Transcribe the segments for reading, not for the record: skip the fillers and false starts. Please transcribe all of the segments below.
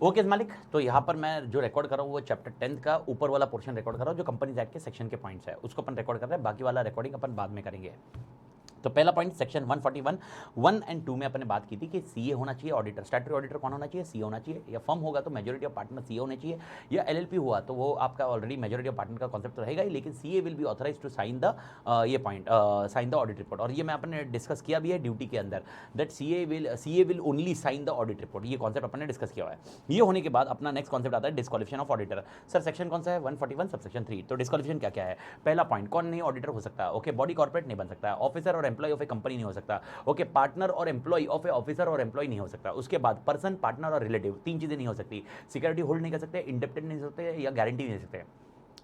Okay मालिक, तो यहाँ पर मैं जो रिकॉर्ड कर रहा हूँ वो चैप्टर 10 का ऊपर वाला पोर्शन रिकॉर्ड कर रहा हूँ, जो कंपनीज एक्ट के सेक्शन के पॉइंट्स है उसको अपन रिकॉर्ड कर रहे हैं, बाकी वाला रिकॉर्डिंग अपन बाद में करेंगे। तो पहला पॉइंट सेक्शन 141 1 एंड 2 में अपन ने बात की थी कि सीए होना चाहिए ऑडिटर, स्टैट्यूटरी ऑडिटर कौन होना चाहिए, सीए होना चाहिए, या फर्म होगा तो मेजॉरिटी ऑफ पार्टनर सीए होने चाहिए, या एलएलपी हुआ तो वो आपका ऑलरेडी मेजॉरिटी ऑफ पार्टनर का कॉन्सेप्ट तो रहेगा ही, लेकिन CA will be authorise to sign the ये point sign the audit report. और ये मैं अपन ने डिस्कस किया भी है ड्यूटी के अंदर, that CA will only sign the audit report, ये कॉन्सेप्ट अपन ने डिस्कस किया हुआ है। ये होने के बाद अपना नेक्स्ट कॉन्सेप्ट आता है disqualification of auditor. Sir section कौन सा है, 141 सबसेक्शन 3। तो डिस्क्वालिफिकेशन क्या क्या है, पहला पॉइंट, कौन नहीं ऑडिटर हो सकता, ओके, बॉडी कॉर्पोरेट नहीं बन सकता, ऑफिसर और एम्प्लॉय ऑफ ए कंपनी नहीं हो सकता, ओके, पार्टनर और एम्प्लॉय ऑफ ए ऑफिसर और एम्प्लॉय नहीं हो सकता। उसके बाद पर्सन, पार्टनर और रिलेटिव, तीन चीजें नहीं हो सकती, सिक्योरिटी होल्ड नहीं कर सकते, इंडेप्टेड नहीं हो सकते, या गारंटी नहीं दे सकते।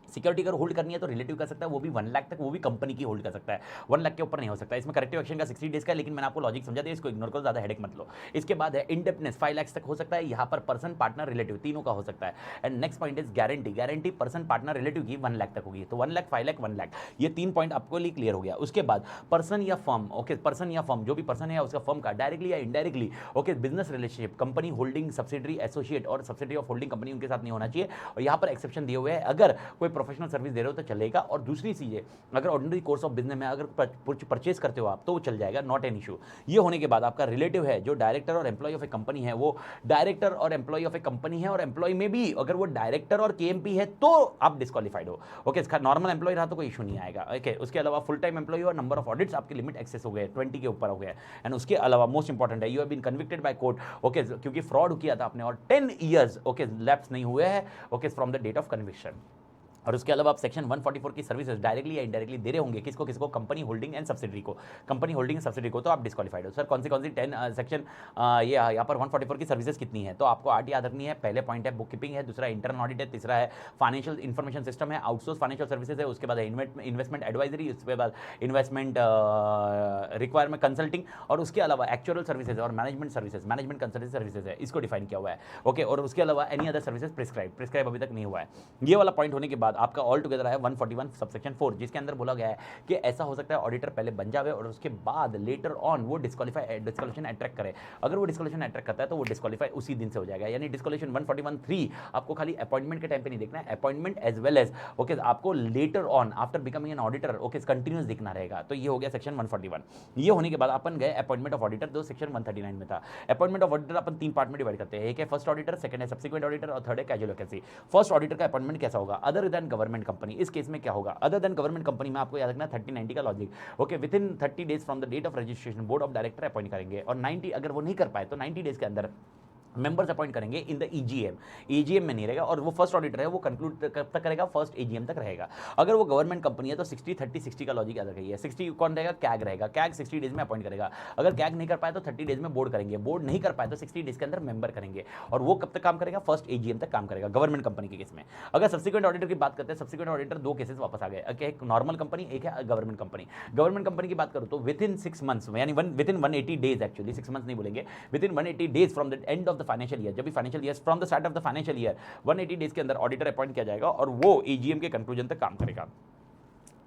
सिक्योरिटी अगर होल्ड करनी है तो रिलेटिव कर सकता है, वो भी 1 लाख तक, वो भी कंपनी की होल्ड कर सकता है, 1 लाख के ऊपर नहीं हो सकता। इसमें करेक्टिव एक्शन का 60 डेज का है, लेकिन मैंने आपको लॉजिक समझा दिया, इसको इग्नोर करो, ज्यादा हेडेक मत लो। इसके बाद है इंडेप्टनेस, 5 लाख तक हो सकता है, यहाँ पर पर्सन, पार्टनर, रिलेटिव तीनों का हो सकता है। And next point is guarantee, guarantee person, partner, relative की 1 लाख तक होगी, तो 1 लाख, 5 लाख, 1 लाख, ये 3 पॉइंट आपको लिए क्लियर हो गया। उसके बाद पर्सन या फर्म, ओके, पर्सन या फर्म, जो भी पर्सन है उसका फर्म का डायरेक्टली या indirectly, okay, business relationship, company holding subsidiary, associate और सब्सिडरी ऑफ होल्डिंग कंपनी उनके साथ नहीं होना चाहिए। और यहाँ पर एक्सेप्शन दिए हुए हैं, अगर कोई प्रोफेशनल सर्विस दे रहे हो तो चलेगा, और दूसरी चीजें अगर ऑर्डिनरी कोर्स ऑफ बिजनेस में अगर परचेज करते हो आप तो वो चल जाएगा, नॉट एन इशू। ये होने के बाद आपका रिलेटिव है जो डायरेक्टर और एम्प्लॉय ऑफ ए कंपनी है, वो डायरेक्टर और एम्प्लॉय ऑफ ए कंपनी है, और एम्प्लॉय में भी अगर वो डायरेक्टर और केएमपी है तो आप डिस्क्वालीफाइड हो, ओके। इसका नॉर्मल एम्प्लॉय रहा तो कोई इशू नहीं आएगा, ओके। उसके अलावा फुल टाइम एम्प्लॉय और नंबर ऑफ ऑडिट्स आपके लिमिट एक्सेस हो गए, 20 के ऊपर हो गए। एंड उसके अलावा मोस्ट इंपॉर्टेंट है, you have been convicted by court, okay, क्योंकि फ्रॉड किया था आपने और 10 ईयर्स, ओके, लैप्स नहीं हुए हैं, okay, from the date of conviction. और उसके अलावा आप सेक्शन 144 की सर्विसेज डायरेक्टली या इनडायरेक्टली दे रहे होंगे, किसको किसको, कंपनी होल्डिंग एंड सब्सिडरी को, कंपनी होल्डिंग एंड सब्सिडरी को, तो आप डिस्क्वालीफाइड हो। सर कौन सी 10 सेक्शन ये यहाँ पर 144 की सर्विसेज कितनी है, तो आपको 8 याद रखनी है। पहले पॉइंट है बुक कीपिंग है, दूसरा इंटरनल ऑडिट है, तीसरा है फाइनेंशियल इन्फॉर्मेशन सिस्टम है, आउटसोर्स फाइनेंशियल सर्विसेज है, उसके बाद इन्वेस्टमेंट एडवाइजरी, उसके बाद इन्वेस्टमेंट रिक्वायरमेंट कंसल्टिंग, और उसके अलावा एक्चुअल सर्विसेज और management services, management consultancy services है, इसको डिफाइन किया हुआ है, ओके। और उसके अलावा एनी अदर सर्विसेज प्रिस्क्राइब अभी तक नहीं हुआ है। ये वाला पॉइंट होने के बाद आपका ऑल टुगेदर 141 सबसेक्शन 4, जिसके अंदर बोला गया है कि ऐसा हो सकता है ऑडिटर पहले बन जावे और उसके बाद लेटर ऑन वो डिस्क्वालिफिकेशन अट्रैक्ट करे। अगर वो डिस्क्वालिफिकेशन अट्रैक्ट करता है तो वो डिस्क्वालीफाई उसी दिन से हो जाएगा। यानी डिस्क्वालिफिकेशन 141(3) आपको खाली अपॉइंटमेंट के टाइम पे नहीं देखना है, appointment as well as, okay, आपको letter on after becoming an auditor, okay, continuous दिखना रहेगा। तो ये हो गया सेक्शन 141। ये होने के बाद अपन गए अपॉइंटमेंट ऑफ ऑडिटर, जो सेक्शन 139 में था। Appointment of auditor upon 3 part में डिवाइड करते हैं, एक है फर्स्ट ऑडिटर, सेकंड है सब्सिक्वेंट ऑडिटर, और थर्ड है कैजुअल वैकेंसी। फर्स्ट ऑडिटर का अपॉइंटमेंट कैसा होगा, अदर देन गवर्नमेंट कंपनी। इस केस में क्या होगा, अदर देन गवर्नमेंट कंपनी में आपको याद रखना 30-90 का logic, okay, within 30 days from the date of registration board of director appoint करेंगे, और 90 अगर वो नहीं कर पाए तो 90 डेज के अंदर मेंबर्स अपॉइंट करेंगे इन द ईजीएम। ईजीएम में नहीं रहेगा, और वो फर्स्ट ऑडिटर है वो कंक्लूड कब तक करेगा, फर्स्ट एजीएम तक रहेगा। अगर वो गवर्नमेंट कंपनी है तो 60-30-60 का लॉजिक याद रखिए। 60 कौन रहेगा, कैग रहेगा, कैग 60 डेज में अपॉइंट करेगा। अगर कैग नहीं कर पाए तो 30 डेज में बोर्ड करेंगे, बोर्ड नहीं कर पाए तो 60 डेज के अंदर मेंबर करेंगे, और वो कब तक काम करेगा, फर्स्ट एजीएम तक काम करेगा गवर्नमेंट कंपनी के केस में। अगर सब्सिक्वेंट ऑडिटर की बात करते हैं, सब्सिक्वेंट ऑडिटर 2 केसेस वापस आ गए, एक नॉर्मल कंपनी, एक है गवर्नमेंट कंपनी। गवर्नमेंट कंपनी की बात करूं तो विद इन 6 मंथ्स, यानी with in 180 days, actually 6 months नहीं बोलेंगे, with in 180 days from the end of the financial year, जब भी financial year from the start of the financial year 180 days के अंदर ऑडिटर अपॉइंट किया जाएगा, और वो एजीएम के कंक्लूजन तक काम करेगा।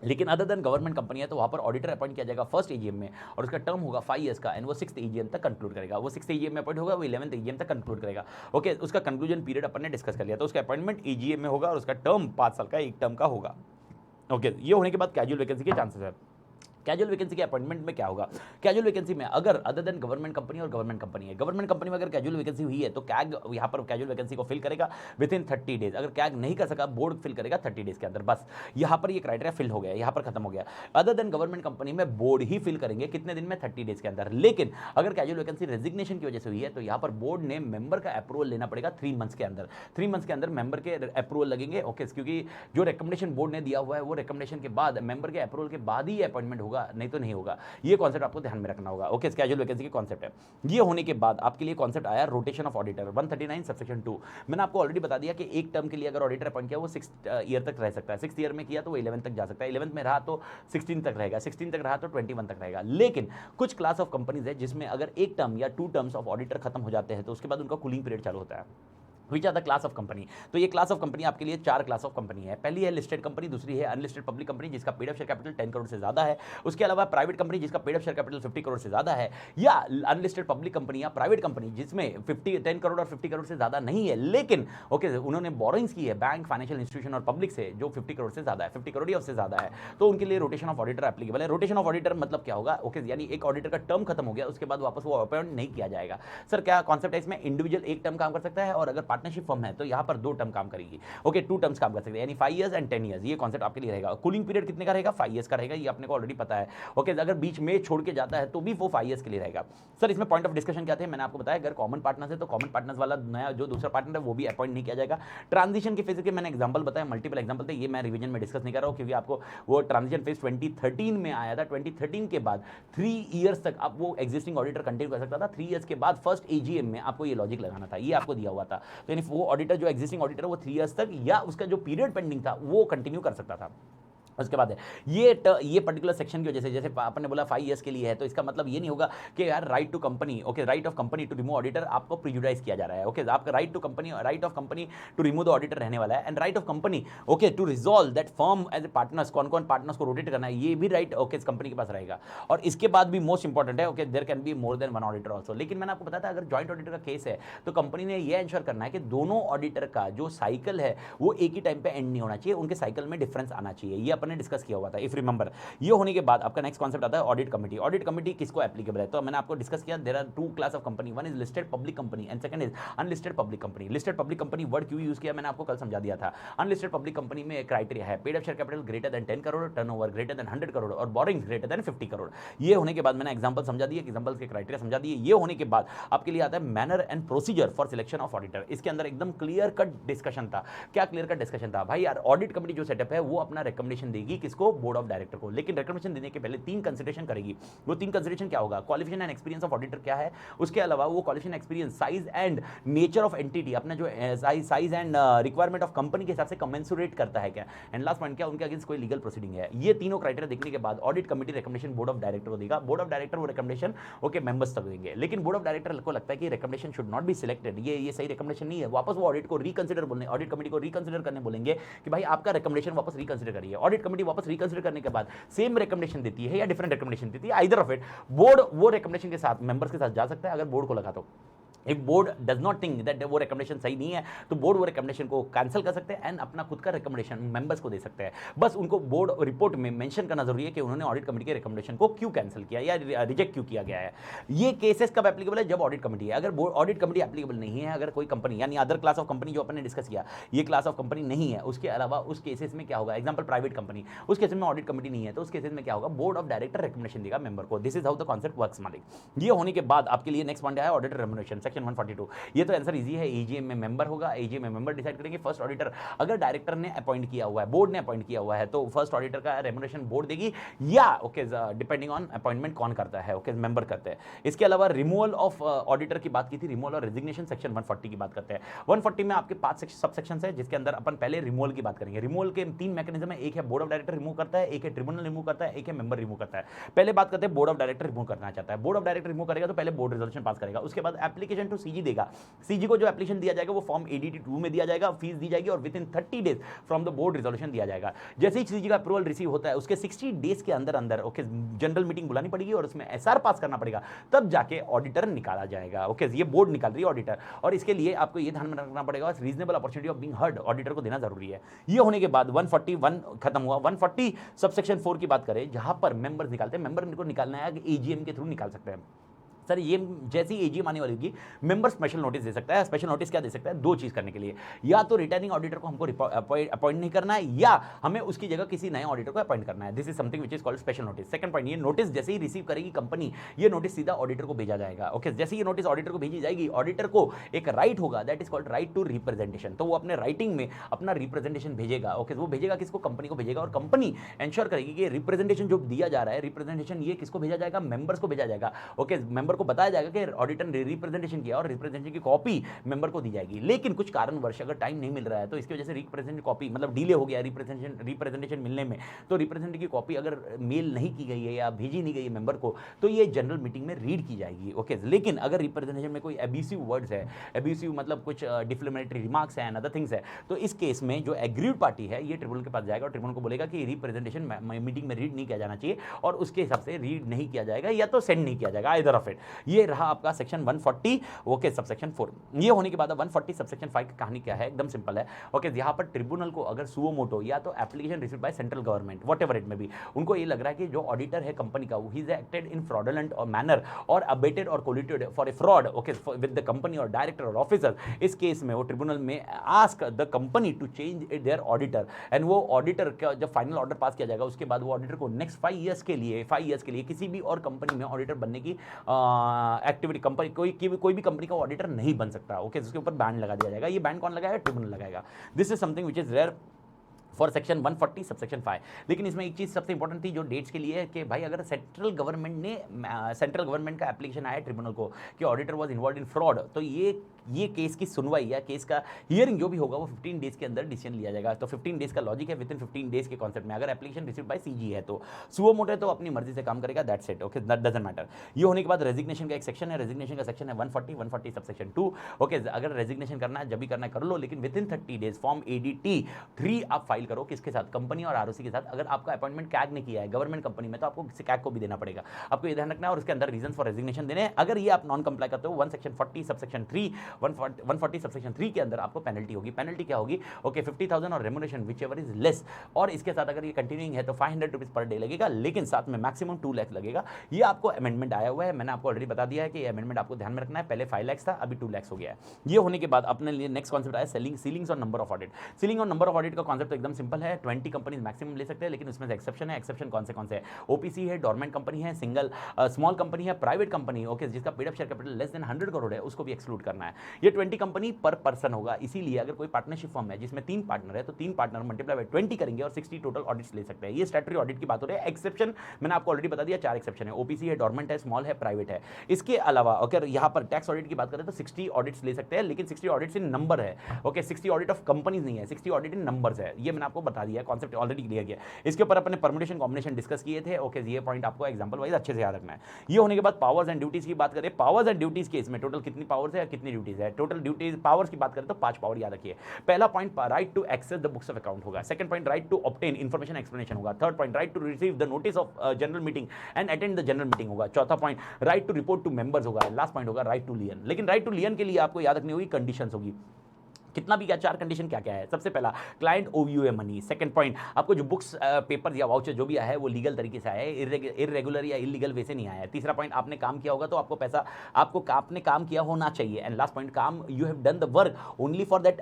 लेकिन अदर देन गवर्नमेंट कंपनी है तो वहां पर ऑडिटर अपॉइंट किया जाएगा फर्स्ट एजीएम में, और उसका टर्म होगा 5 ईयर्स का, एंड वो 6th एजीएम तक कंक्लूड करेगा। वो 6th एजीएम में अपॉइंट होगा, वो 11th एजीएम तक कंक्लूड करेगा, ओके। उसका कंक्लूजन पीरियड अपन ने डिस्कस कर लिया, तो उसका अपॉइंटमेंट एजीएम में होगा, और उसका टर्म 5 साल का, एक टर्म का होगा, ओके। ये होने के बाद कैजुअल वैकेंसी के चांसेस है। कैजुअल वैकेंसी के अपॉइंटमेंट में क्या होगा, कैजुअल वैकेंसी में अगर अदर देन गवर्नमेंट कंपनी और गवर्नमेंट कंपनी है, गवर्नमेंट कंपनी में अगर कैजुअल वैकेंसी हुई है तो कैग यहाँ पर कैजुअल वैकेंसी को फिल करेगा विद इन 30 डेज। अगर कैग नहीं कर सका, बोर्ड फिल करेगा 30 डेज के अंदर, बस यहाँ पर ये क्राइटेरिया फिल हो गया, यहाँ पर खत्म हो गया। अदर देन गवर्नमेंट कंपनी में बोर्ड ही फिल करेंगे, कितने दिन में, 30 डेज के अंदर। लेकिन अगर कैजुअल वैकेंसी रेजिग्नेशन की वजह से हुई है तो यहाँ पर बोर्ड ने मेंबर का अप्रूवल लेना पड़ेगा 3 मंथ्स के अंदर। 3 मंथ्स के अंदर मेंबर के अप्रूवल लगेंगे, ओके, क्योंकि जो रिकमेंडेशन बोर्ड ने दिया हुआ है वो रिकमेंडेशन के बाद, मेंबर के अप्रूवल के बाद ही अपॉइंटमेंट होगा, नहीं तो नहीं होगा। ये कॉन्सेप्ट आपको ध्यान में रखना होगा, ओके। कैजुअल वैकेंसी के कॉन्सेप्ट है। ये होने के बाद आपके लिए कॉन्सेप्ट आया रोटेशन ऑफ ऑडिटर, 139 सबसेक्शन 2। मैंने आपको ऑलरेडी बता दिया कि एक टर्म के लिए अगर ऑडिटर अपॉइंट किया वो 6th ईयर तक रह सकता है, 6th ईयर में किया तो वो 11th तक जा सकता है, 11th में रहा तो 16 तक रहेगा, 16 तक रहा तो 21 तक रहेगा। लेकिन कुछ क्लास ऑफ कंपनीज है जिसमें अगर एक टर्म या 2 टर्म्स ऑफ ऑडिटर खत्म हो जाते हैं तो उसके बाद उनका कूलिंग पीरियड चालू होता है। Which are the class of company. तो ये क्लास ऑफ कंपनी आपके लिए 4 क्लास ऑफ कंपनी है। पहली है लिस्टेड कंपनी, दूसरी है अनलिस्टेड पब्लिक कंपनी जिसका paid up share capital 10 crore से ज्यादा है। उसके अलावा प्राइवेट कंपनी जिसका paid up share capital 50 crore से ज्यादा है, या अनलिस्टेड पब्लिक कंपनी या प्राइवेट कंपनी जिसमें 10 करोड़ और 50 करोड़ से ज्यादा नहीं है, लेकिन ओके उन्होंने बोरोइंग्स की है बैंक, फाइनेंशियल इंस्टीट्यूशन और पब्लिक से जो 50 करोड़ से ज्यादा है, 50 करोड़ या उससे ज्यादा है, तो उनके लिए रोटेशन ऑफ ऑडिटर एप्लीकेबल है। रोटेशन ऑफ ऑडिटर मतलब क्या होगा, ओके यानी एक ऑडिटर का टर्म खत्म हो गया, उसके बाद वापस वो अपॉइंट नहीं किया जाएगा। सर क्या कॉन्सेप्ट है इसमें, इंडिविजुअल एक टर्म काम कर सकता है और अगर पार्टनरशिप फर्म है तो यहाँ पर 2 टर्म काम करेगी, ओके 2 टर्म्स काम कर सकते हैं, यानी 5 इयर्स एंड 10 इयर्स। ये कॉन्सेप्ट आपके लिए रहेगा। कूलिंग पीरियड कितने का रहेगा, 5 इयर्स का रहेगा, ये आपने को ऑलरेडी पता है। ओके अगर बीच में छोड़ के जाता है तो भी वो 5 इयर्स के लिए रहेगा। सर इसमें पॉइंट ऑफ डिस्कशन क्या थे, मैंने आपको बताया अगर कॉमन पार्टनर्स है तो कॉमन पार्टनर्स वाला नया जो दूसरा पार्टनर है वो भी अपॉइंट नहीं किया जाएगा। ट्रांजिशन के फेज के मैंने एग्जांपल बताया, मल्टीपल एग्जांपल थे, ये मैं रिवीजन में डिस्कस नहीं कर रहा हूं क्योंकि आपको वो ट्रांजिशन फेज 2013 में आया था। 2013 के बाद 3 इयर्स तक आप वो एग्जिस्टिंग ऑडिटर कंटिन्यू कर सकता था। 3 इयर्स के बाद फर्स्ट एजीएम में आपको ये लॉजिक लगाना था, ये आपको दिया हुआ था। तो यानी वो ऑडिटर जो एग्जिस्टिंग ऑडिटर वो 3 इयर्स तक या उसका जो पीरियड पेंडिंग था वो कंटिन्यू कर सकता था। उसके बाद है ये पर्टिकुलर सेक्शन की वजह से, जैसे अपन ने बोला 5 इयर्स के लिए है, तो इसका मतलब ये नहीं होगा कि यार right to company, okay right of company to remove auditor आपको प्रिजुडाइज किया जा रहा है। ओके आपका right to company, right of company to remove the auditor रहने वाला है, and right of company okay to resolve that firm as a partners, कौन कौन पार्टनर्स को रोटेट करना है, ये भी राइट ओके इस कंपनी के पास रहेगा। और इसके बाद भी मोस्ट इंपॉर्टेंट है, okay there can be more than 1 auditor also. लेकिन मैंने आपको बताया था अगर जॉइंट ऑडिटर का केस है तो कंपनी ने यह इंश्योर करना है कि दोनों ऑडिटर का जो साइकिल है वो एक ही टाइम पे एंड नहीं होना चाहिए, उनके साइकिल में डिफरेंस आना चाहिए। ये अपन ने डिस्कस किया हुआ था इफ रिमेंबर। ये होने के बाद आपका नेक्स्ट कॉन्सेप्ट आता है ऑडिट कमिटी। ऑडिट कमिटी किसको एप्लीकेबल है, तो मैंने आपको डिस्कस किया there are 2 class of company, one is listed public company and second is unlisted public company. Listed public company word क्यों यूज किया मैंने आपको कल समझा दिया था। अनलिस्टेड पब्लिक कंपनी में एक क्राइटेरिया है paid up share capital greater than 10 crore, turnover greater than 100 crore और बोरिंग्स ग्रेटर देन 50 करोड़। ये होने के बाद मैंने एग्जांपल समझा दिए, एग्जांपल्स के क्राइटेरिया समझा दिए। ये होने के बाद आपके लिए आता है manner and procedure for selection of auditor. इसके अंदर एकदम क्लियर कट डिस्कशन था। क्या क्लियर कट डिस्कशन था भाई, यार ऑडिट कमिटी जो सेटअप है वो अपना रिकमेंडेशन देगी किसको, बोर्ड ऑफ डायरेक्टर को, लेकिन रिकमेंडेशन देने के पहले 3 कंसीडरेशन करेगी। वो 3 कंसीडरेशन क्या होगा, qualification and experience of auditor क्या है, उसके अलावा वो qualification experience size and nature of entity, अपना जो size and requirement of company के हिसाब से कमेंसुरेट करता है क्या, एंड लास्ट पॉइंट क्या उनके अगेंस्ट कोई लीगल प्रोसीडिंग है। ये तीनों क्राइटेरिया देखने के बाद audit committee recommendation board of director को देगा। बोर्ड ऑफ डायरेक्टर वो रिकमेंडेशन ओके मेंबर्स तक देंगे, लेकिन बोर्ड ऑफ डायरेक्टर को लगता है कि recommendation should not be selected, ये सही रिकमेंडेशन नहीं है, वापस वो ऑडिट को रिकंसिडर बोलने, ऑडिट कमिटी को रिकंसिडर करने बोलेंगे कि भाई आपका रिकमेंडेशन वापस रिकंसिडर करिए। ऑडिट कमिटी वापस रिकंसिडर करने के बाद सेम रिकमेंडेशन देती है या डिफरेंट रिकमेंडेशन देती है, आइदर ऑफ इट बोर्ड वो रिकमेंडेशन के साथ मेंबर्स के साथ जा सकता है अगर बोर्ड को लगा तो। If board does not think that वो रिकमेंडेशन सही नहीं है तो बोर्ड वो रिकमेंडेशन को कैंसिल कर सकते हैं एंड अपना खुद का रिकमेंडेशन मेंबर्स को दे सकते हैं। बस उनको बोर्ड रिपोर्ट में मेंशन करना जरूरी है कि उन्होंने ऑडिट कमेटी के रिकमेंडेशन को क्यों कैंसिल किया या रिजेक्ट क्यों किया गया है। ये केसेस कब एप्लीकेबल है, जब ऑडिट कमेटी है। अगर ऑडिट कमेटी एप्लीकेबल नहीं है, अगर कोई कंपनी यानी अदर क्लास ऑफ कंपनी जो अपन ने डिस्कस किया ये क्लास ऑफ कंपनी नहीं है, उसके अलावा उस केसेस में क्या होगा, एग्जाम्पल प्राइवेट कंपनी, उस केसेस में ऑडिट कमेटी नहीं है तो उस केसेस में क्या होगा, बोर्ड ऑफ डायरेक्टर रिकमेंडेशन देगा मेंबर को। This is how the concept works मालिक। ये होने के बाद आपके लिए नेक्स्ट पॉइंट है ऑडिटर रेम्युनरेशन सेक्शन 142। ये तो आंसर इजी है, एजीएम में मेंबर होगा, एजीएम में मेंबर डिसाइड करेंगे फर्स्ट ऑडिटर। अगर डायरेक्टर ने अपॉइंट किया हुआ है, बोर्ड ने अपॉइंट किया हुआ है तो फर्स्ट ऑडिटर का रेम्युनरेशन बोर्ड देगी या ओके डिपेंडिंग ऑन अपॉइंटमेंट कौन करता है, ओके मेंबर करते हैं। इसके अलावा रिमूवल ऑफ ऑडिटर की बात की थी, रिमूवल और रेजिग्नेशन सेक्शन 140 की बात करते हैं। 140 में आपके 5 सब सेक्शंस है जिसके अंदर अपन पहले रिमूवल की बात करेंगे। रिमूवल के 3 मैकेनिज्म है, एक है बोर्ड ऑफ डायरेक्टर रिमूव करता है, एक है ट्रिब्यूनल रिमूव करता है, एक है मेंबर रिमूव करता है। पहले बात करते हैं बोर्ड ऑफ डायरेक्टर रिमूव करना चाहता है। बोर्ड ऑफ डायरेक्टर रिमूव करेगा तो पहले बोर्ड रिजोल्यूशन पास करेगा, उसके बाद एप्लीकेशन टू सीजी देगा। सीजी को जो एप्लीकेशन दिया जाएगा वो फॉर्म एडीटी 2 में दिया जाएगा, फीस दी जाएगी और with in 30 days from the board resolution दिया जाएगा। जैसे ही सीजी का अप्रूवल रिसीव होता है उसके 60 डेज के अंदर अंदर ओके जनरल मीटिंग बुलानी पड़ेगी और उसमें एसआर पास करना पड़ेगा, तब जाके ऑडिटर निकाला जाएगा। ओके ये बोर्ड निकाल रही है ऑडिटर, और इसके लिए आपको ये ध्यान में रखना पड़ेगा reasonable opportunity of being heard auditor को देना जरूरी है। ये होने के बाद 141 खत्म हुआ। 140 सबसेक्शन 4 की बात करें जहां पर मेंबर निकालते हैं, मेंबर को निकालना है एजीएम के थ्रू निकाल सकते हैं। सर ये जैसी एजीएम आने वाली होगी मेंबर स्पेशल नोटिस दे सकता है। स्पेशल नोटिस क्या दे सकता है, 2 चीज करने के लिए, या तो रिटर्निंग ऑडिटर को हमको अपॉइंट नहीं करना है या हमें उसकी जगह किसी नए ऑडिटर को अपॉइंट करना है। This is something which is called special notice. Second point, ये नोटिस जैसे ही रिसीव करेगी कंपनी, ये नोटिस सीधा ऑडिटर को भेजा जाएगा। ओके जैसे ये नोटिस ऑडिटर को भेजी जाएगी, ऑडिटर को एक राइट होगा that is called right to representation. तो वो अपने राइटिंग में अपना रिप्रेजेंटेशन भेजेगा। ओके वो भेजेगा किसको, कंपनी को भेजेगा, और कंपनी इंश्योर करेगी कि रिप्रेजेंटेशन जो दिया जा रहा है, रिप्रेजेंटेशन ये किसको भेजा जाएगा, मेंबर्स को भेजा जाएगा। ओके मेंबर को बताया जाएगा कि ऑडिटर ने रिप्रेजेंटेशन किया और रिप्रेजेंटेशन की कॉपी मेंबर को दी जाएगी। लेकिन कुछ कारणवश अगर टाइम नहीं मिल रहा है तो इसकी वजह से रिप्रेजेंटेशन कॉपी मतलब डिले हो गया रिप्रेजेंटेशन मिलने में, तो रिप्रेजेंटेशन की कॉपी अगर मेल नहीं की गई है या भेजी नहीं गई है मेंबर को, तो ये जनरल मीटिंग में रीड की जाएगी। ओके, लेकिन अगर रिप्रेजेंटेशन में कोई एब्यूसिव वर्ड्स है, एब्यूसिव मतलब कुछ डिफ्लेमेटरी रिमार्क्स हैं, अदर थिंग्स है, तो इस केस में जो एग्रीड पार्टी है ये ट्रिब्यूनल के पास जाएगा और ट्रिब्यूनल को बोलेगा कि रिप्रेजेंटेशन मीटिंग में रीड नहीं किया जाना चाहिए और उसके हिसाब से रीड नहीं किया जाएगा या तो सेंड नहीं किया जाएगा, आइदर ऑफ इट। ये रहा आपका सेक्शन 140 ओके सबसेक्शन 4। ये होने के बाद 140 सबसेक्शन 5 की कहानी क्या है, एकदम सिंपल है। ओके, यहाँ पर ट्रिब्यूनल को अगर सुओ मोटो या तो application received by central government whatever it में भी, उनको ये लग रहा है कि जो ऑडिटर है कंपनी का ही इज एक्टेड इन फ्रॉडुलेंट और मैनर और अबेटेड और colluded for a fraud okay with the company और डायरेक्टर और ऑफिसर, इस केस में वो ट्रिब्यूनल में ask the company to change their auditor and वो ऑडिटर का जब फाइनल ऑर्डर पास किया जाएगा उसके बाद वो ऑडिटर को नेक्स्ट 5 ईयर्स के लिए किसी भी और कंपनी में ऑडिटर बनने की एक्टिविटी कंपनी कोई भी कंपनी का ऑडिटर नहीं बन सकता। ओके, जिसके ऊपर बैन लगा दिया जाएगा। ये बैन कौन लगाएगा? ट्रिब्यूनल लगाएगा। This is something which is rare for section 140 subsection 5। लेकिन इसमें एक चीज़ सबसे इंपॉर्टेंट थी जो डेट्स के लिए है कि भाई अगर सेंट्रल गवर्नमेंट का एप्लीकेशन आया ट्रिब्यूनल को कि auditor was involve in fraud, तो ये केस की सुनवाई या केस का हियरिंग जो भी होगा वो 15 डेज के अंदर डिसीजन लिया जाएगा। तो 15 डेज का लॉजिक है, विद इन 15 डेज के कॉन्सेप्ट में। अगर एप्लीकेशन रिसीव बाय सीजी है तो सुओ मोटो है तो अपनी मर्जी से काम करेगा, that's it. Okay, that doesn't matter. ये होने के बाद रेजिग्नेशन का एक सेक्शन है, रेजिग्नेशन का सेक्शन है 140 सबसेक्शन 2। ओके, अगर रेजिग्नेशन करना है जब भी करना है कर लो, लेकिन with in 30 days form ADT 3 आप फाइल करो। किसके साथ? कंपनी और आरओसी के साथ। अगर आपका अपॉइंटमेंट कैग ने किया है गवर्नमेंट कंपनी में तो आपको किसी कैग को भी देना पड़ेगा। आपको ये ध्यान रखना है और उसके अंदर रीजन फॉर रेजिग्नेशन देने हैं। अगर ये आप नॉन कंप्लाई करते हो 1 सेक्शन 40 सबसेक्शन 3 140 सबसेक्शन 3 के अंदर आपको पेनल्टी होगी। पेनल्टी क्या होगी? ओके, 50,000 और remuneration which ever is less, और इसके साथ अगर ये कंटिन्यूइंग है तो 500 रुपीज पर डे लगेगा, लेकिन साथ में मैक्सिमम 2 लाख लगेगा। ये आपको अमेंडमेंट आया हुआ है, मैंने आपको ऑलरेडी बता दिया है कि ये अमेंडमेंट आपको ध्यान में रखना है। पहले 5 लाख था, अभी 2 लाख हो गया है। ये होने के बाद अपने लिए नेक्स्ट कॉन्सेप्ट आया सीलिंग्स और नंबर ऑफ ऑडिट। सीलिंग और नंबर ऑफ ऑडिट का कॉन्सेप्ट एकदम सिंपल है। 20 कंपनीज मैक्सिमम ले सकते हैं, लेकिन उसमें से एक्सेप्शन है। एक्सेप्शन कौन से हैं? ओपीसी है, डोरमेंट कंपनी है, सिंगल स्मॉल कंपनी है, प्राइवेट कंपनी है, ओके, जिसका paid up share capital less than 100 crore है, उसको भी एक्सक्लूड करना है। ये 20 कंपनी पर पर्सन होगा। इसीलिए अगर कोई पार्टनरशिप फर्म है जिसमें 3 पार्टनर है तो 3 पार्टनर मल्टीप्लाई बाय 20 करेंगे और 60 टोटल ऑडिट्स ले सकते हैं। ये स्टैट्यूटरी ऑडिट की बात हो रही है। एक्सेप्शन मैंने आपको ऑलरेडी बता दिया, 4 एक्सेप्शन है। ओपीसी है, डोरमेंट है, स्मॉल है, प्राइवेट है। इसके अलावा अगर यहाँ पर टैक्स ऑडिट की बात करें तो 60 ऑडिट्स ले सकते हैं, लेकिन 60 ऑडिट्स इन नंबर है। ओके, 60 ऑडिट ऑफ कंपनीज नहीं है, 60 ऑडिट इन नंबर्स है। ये मैंने आपको बता दिया, कॉन्सेप्ट ऑलरेडी क्लियर किया। इसके ऊपर अपने परम्यूटेशन कॉम्बिनेशन डिस्कस किए थे। ओके, ये पॉइंट आपको एग्जांपल वाइज अच्छे से याद रखना है। ये होने के बाद पावर्स एंड ड्यूटीज की बात करें। पावर्स एंड ड्यूटीज के इसमें टोटल कितनी पावर्स है, कितनी ड्यूटीज है? टोटल ड्यूटीज पावर्स की बात करें तो 5 पावर याद रखिए। पहला point right to access the books of account होगा। Second point right to obtain information explanation होगा। Third point right to receive the notice of general meeting and attend the general meeting होगा। चौथा point right to report to members होगा। Last point होगा right to lien. लेकिन right to लियन के लिए आपको याद रखनी होगी कंडीशंस होगी। कितना भी क्या 4 कंडीशन क्या क्या है? सबसे पहला क्लाइंट ओवीओ मनी। सेकंड पॉइंट आपको जो बुक्स पेपर या वाउचर जो भी आया है वो लीगल तरीके से आया है, इरेगुलर या इलीगल वे से नहीं आया है। तीसरा पॉइंट आपने काम किया होगा तो आपको पैसा आपको आपने काम किया होना चाहिए। एंड लास्ट पॉइंट काम you have done the work only for that,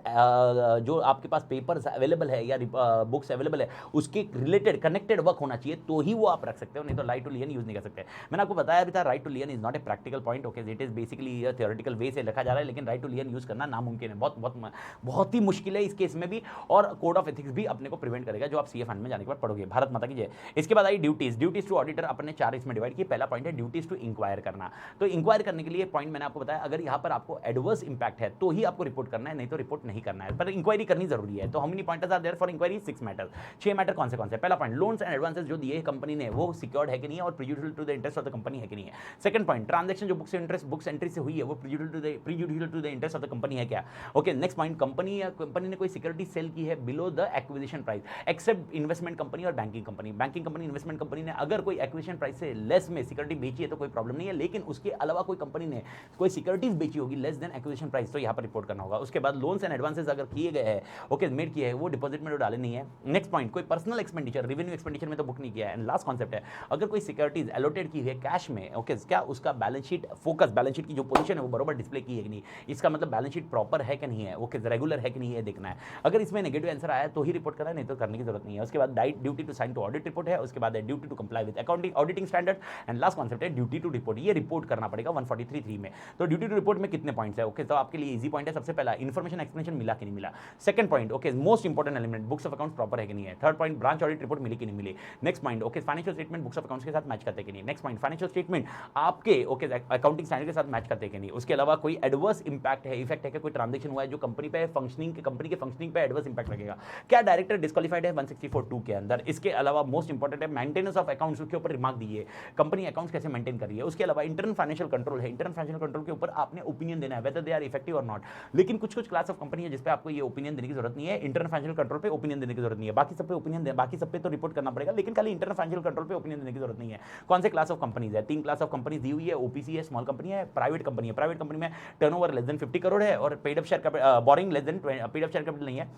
जो आपके पास पेपर्स अवेलेबल है या बुक्स अवेलेबल है उसके रिलेटेड कनेक्टेड वर्क होना चाहिए तो ही वो आप रख सकते हो, नहीं तो राइट टू लियन यूज नहीं कर सकते। मैंने आपको बताया भी था right to lien is not a practical point. Okay, it is basically theoretical way से रखा जा रहा है, लेकिन राइट टू लियन यूज करना नामुमकिन है, बहुत ही मुश्किल है इस केस में भी। और कोड ऑफ एथिक्स भी अपने को प्रिवेंट करेगा जो आप सीए फंड में जाने के बाद पढ़ोगे। भारत माता की जय। इसके बाद आई ड्यूटीज टू ऑडिटर, अपने 4 इसमें डिवाइड किए। पहला पॉइंट है ड्यूटीज टू इंक्वायर करना। तो इंक्वायर करने के लिए पॉइंट मैंने आपको बताया, अगर यहां पर आपको एडवर्स इंपैक्ट है तो ही आपको रिपोर्ट करना है, नहीं तो रिपोर्ट नहीं करना है, पर इंक्वायरी करनी जरूरी है। तो how many points are there for inquiry? 6 matter. 6 matter कौन से? पहला पॉइंट लोन्स एंड एडवांसेस जो दिए कंपनी ने वो सिक्योर्ड है कि नहीं है और prejudicial to the interest of the company है कि नहीं है। सेकंड पॉइंट ट्रांजैक्शन जो बुक्स एंट्री से हुई है वो prejudicial to the interest of the company है क्या? ओके, नेक्स्ट पॉइंट कंपनी ने कोई सिक्योरिटी सेल की है below the acquisition price, except investment company और banking company. Banking company investment company ने अगर कोई एक्विजिशन प्राइस से लेस में सिक्योरिटी बेची है तो कोई प्रॉब्लम नहीं है, लेकिन उसके अलावा कोई कंपनी ने कोई सिक्योरिटीज बेची होगी लेस देन एक्विजिशन प्राइस तो यहां पर रिपोर्ट करना होगा। उसके बाद लोन्स एंड एडवांसेस अगर किए गए हैं, ओके, मेड किए हैं, वो डिपॉजिट में डाले नहीं है। नेक्स्ट पॉइंट कोई पर्सनल एक्सपेंडिचर रेवेन्यू एक्सपेंडिचर में तो बुक नहीं किया है। एंड लास्ट कॉन्सेप्ट है अगर कोई सिक्योरिटीज एलोटेड की है कैश में, ओके, क्या उसका balance sheet focus, balance sheet की जो पोजीशन है वो बराबर डिस्प्ले की है कि नहीं, इसका मतलब बैलेंस शीट प्रॉपर है कि नहीं है। ओके, रेगुलर है कि नहीं, ये देखना है। अगर इसमें नेगेटिव आंसर आया तो ही रिपोर्ट करना है, नहीं तो करने की जरूरत नहीं है। उसके बाद duty to sign to audit report है, उसके बाद duty to comply with accounting auditing standard, and last concept है ड्यूटी टू रिपोर्ट। ये रिपोर्ट करना पड़ेगा 143(3) में। तो ड्यूटी टू रिपोर्ट में कितने पॉइंट्स है? ओके, तो आपके लिए इजी पॉइंट है। सबसे पहला इन्फॉर्मेशन एक्सप्लेनेशन मिला कि नहीं मिला। Second point, okay, most important element, books of accounts proper है कि नहीं है। Third point, branch audit report मिली कि नहीं मिली। Next point, okay, financial statement books of accounts के साथ मैच करते कि नहीं। नेक्स्ट पॉइंट, फाइनेंशियल स्टेटमेंट आपके ओके अकाउंटिंग स्टैंडर्ड के साथ मैच करते कि नहीं। उसके अलावा कोई एडवर्स इंपैक्ट है, इफेक्ट है कि कोई ट्रांजैक्शन हुआ है जो कंपनी पे फंक्शनिंग कंपनी के फंक्शनिंग पे एडवर्स इंपैक्ट रखेगा। क्या डायरेक्टर डिस्क्वालीफाइड है 164(2) के अंदर। इसके अलावा मोस्ट इंपॉर्टेंट है मेंटेनेंस ऑफ अकाउंट्स, उसके ऊपर रिमार्क दीजिए, कंपनी अकाउंट्स कैसे मेंटेन कर रही है। उसके अलावा इंटरनल फाइनेंशियल कंट्रोल है, इंटरनल फाइनेंशियल कंट्रोल के ऊपर आपने ओपिनियन देना है वेदर दे आर इफेक्टिव और नॉट। लेकिन कुछ कुछ क्लास ऑफ कंपनी है जिसपे आपको ये ओपिनियन देने की जरूरत नहीं है, इंटरनल फाइनेंशियल कंट्रोल पे ओपिनियन देने की जरूरत नहीं है। बाकी सब पे ओपिनियन दे, बाकी सब पे तो रिपोर्ट करना पड़ेगा, लेकिन खाली इंटरनल फाइनेंशियल कंट्रोल पे ओपिनियन देने की जरूरत नहीं है। कौन से क्लास ऑफ कंपनीज है? 3 क्लास ऑफ कंपनीज दी हुई है, ओपीसी है, स्मॉल कंपनी है, प्राइवेट कंपनी है। प्राइवेट कंपनी में टर्नओवर लेस देन 50 करोड़ है और paid up share capital, boring less than paid up share capital नहीं है,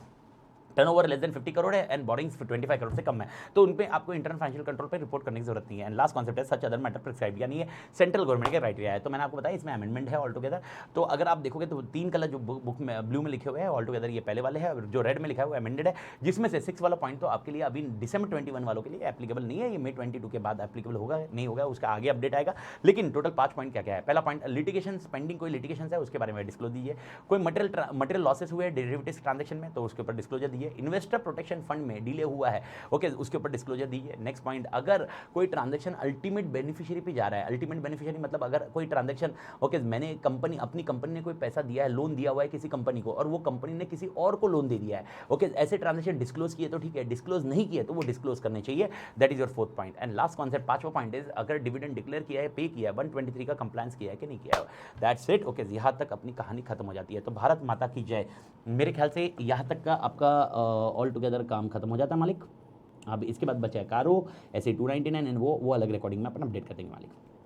टर्नओवर लेस देन 50 करोड़ है एंड बोरिंग्स 25 करोड़ से कम है। तो उन पे आपको इंटरनल फाइनेंशियल कंट्रोल पे रिपोर्ट करने की जरूरत नहीं है। एंड लास्ट कॉन्सेप्ट है सच अदर मैटर प्रिस्क्राइब, यानी ये सेंट्रल गवर्नमेंट के क्राइटेरिया है। तो मैंने आपको बताया इसमें अमेंडमेंट है ऑल टुगेदर। तो अगर आप देखोगे तो 3 कलर जो बुक में ब्लू में लिखे हुए हैं ऑल टुगेदर ये पहले वाले हैं, और जो रेड में लिखा है वो अमेंडेड है, जिसमें से 6 वाला पॉइंट तो आपके लिए अभी दिसंबर 21 वालों के लिए एप्लीकेबल नहीं है, ये मई 22 के बाद एप्लीकेबल होगा नहीं होगा उसका आगे अपडेट आएगा। लेकिन टोटल 5 पॉइंट क्या क्या है? पहला पॉइंट, लिटिगेशन पेंडिंग, कोई लिटिगेशन है उसके बारे में डिस्क्लोज दीजिए। कोई मटेरियल लॉसेस हुए डेरिवेटिव्स ट्रांजैक्शन में तो उसके ऊपर डिस्क्लोजर दीजिए। इन्वेस्टर प्रोटेक्शन फंड में डिले हुआ है ओके, उसके ऊपर डिस्क्लोजर दीजिए। नेक्स्ट पॉइंट, अगर कोई ट्रांजैक्शन अल्टीमेट बेनिफिशियरी पे जा रहा है, अल्टीमेट बेनिफिशियरी मतलब अगर कोई ट्रांजैक्शन ओके मैंने अपनी कंपनी ने कोई पैसा दिया है, लोन दिया हुआ है किसी कंपनी को और वो कंपनी ने किसी और को लोन दे दिया है ओके, ऐसे ट्रांजैक्शन डिस्क्लोज किए तो ठीक है, डिस्क्लोज नहीं किए तो वो डिस्क्लोज करने चाहिए। That is your 4th point. And last concept, 5वां पॉइंट इज अगर डिविडेंड डिक्लेयर किया है, पे किया है, 123 का कंप्लायंस किया है कि नहीं किया है। दैट्स इट ओके, यहाँ तक अपनी कहानी खत्म हो जाती है। तो भारत माता की जय। मेरे ख्याल से यहाँ तक का आपका ऑल टुगेदर काम खत्म हो जाता है मालिक। अब इसके बाद बचा है कारो, ऐसे 299 एंड वो अलग रिकॉर्डिंग में अपन अपडेट कर देंगे मालिक।